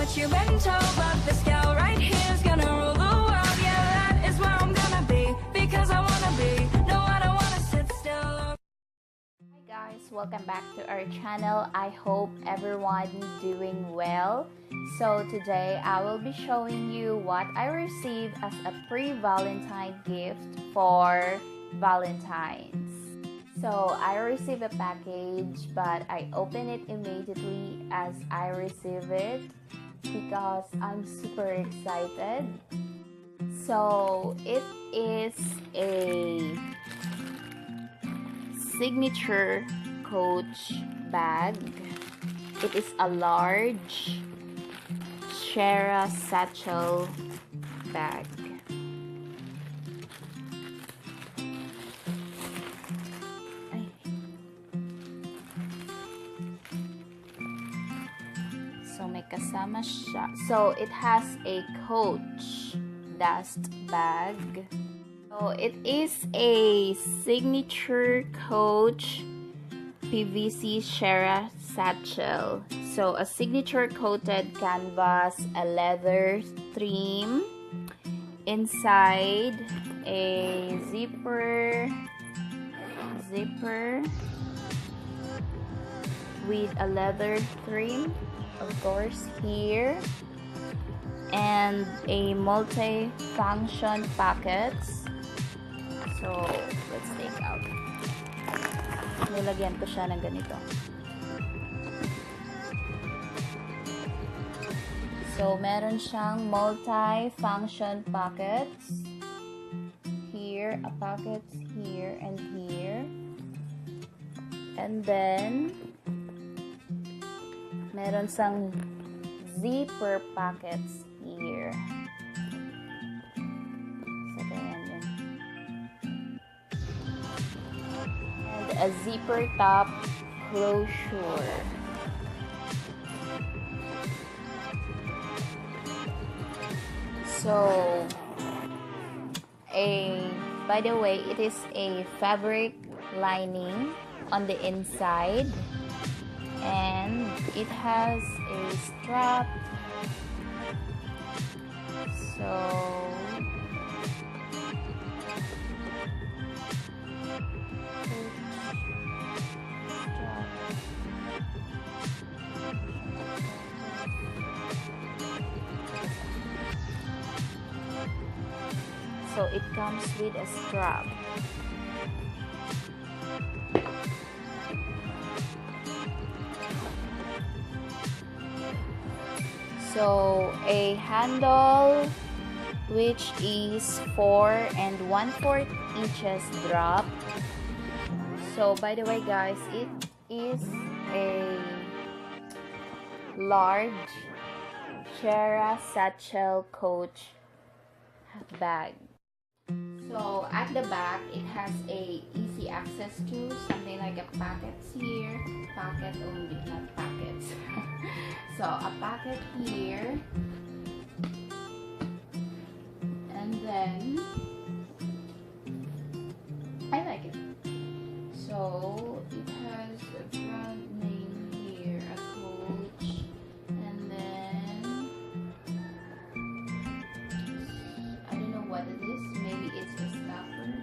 what you've been told, but this girl right here is gonna rule the world. Yeah, that is where I'm gonna be, because I wanna be. No, I don't wanna sit still. Hi guys, welcome back to our channel. I hope everyone doing well. So today I will be showing you what I received as a pre-Valentine gift for Valentine's. So I received a package, but I opened it immediately as I received it because I'm super excited. So it is a signature Coach bag. It is a large Satchel bag. So may kasama siya. So it has a Coach dust bag. So it is a signature Coach PVC Shera Satchel. So a signature coated canvas, a leather trim, inside a zipper with a leather trim, of course, here, and a multi-function pockets. So let's take out. Nilagyan ko siya ng ganito. So, meron siyang multi-function pockets. Here, a pocket here and here. And then, meron siyang zipper pockets here. So, ganyan yun. And a zipper top closure. So, by the way, it is a fabric lining on the inside, and it has a strap. So, So it comes with a strap. So a handle which is 4 1/4 inches drop. So by the way guys, it is a large Shera Satchel Coach bag. So at the back, it has a easy access to something like a pockets here, pocket only, not pockets. So a pocket here, and then I like it. So it has a front name here, a Coach, and then I don't know what it is. Maybe it's a stopper.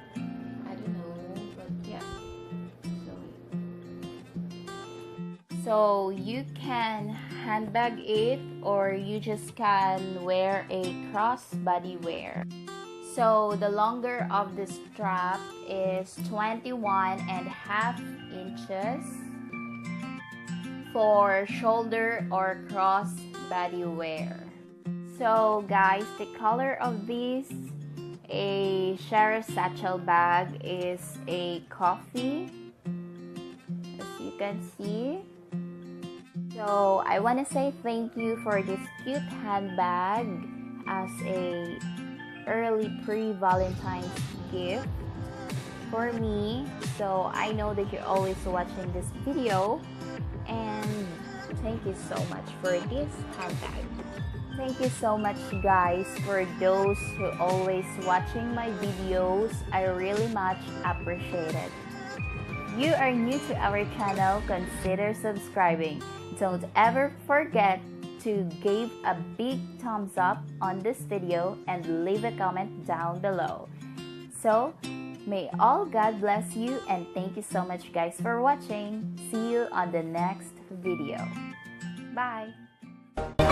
I don't know, but yeah. So you can handbag it, or you just can wear a crossbody wear. So the longer of the strap is 21.5 inches for shoulder or crossbody wear. So guys, the color of this Shera Satchel bag is a coffee, as you can see. So I want to say thank you for this cute handbag as a early pre-Valentine's gift for me. So I know that you're always watching this video, and thank you so much for this handbag. Thank you so much guys for those who always watching my videos. I really much appreciate it. You are new to our channel, consider subscribing. Don't ever forget to give a big thumbs up on this video and leave a comment down below. So, may all God bless you, and thank you so much guys for watching. See you on the next video. Bye!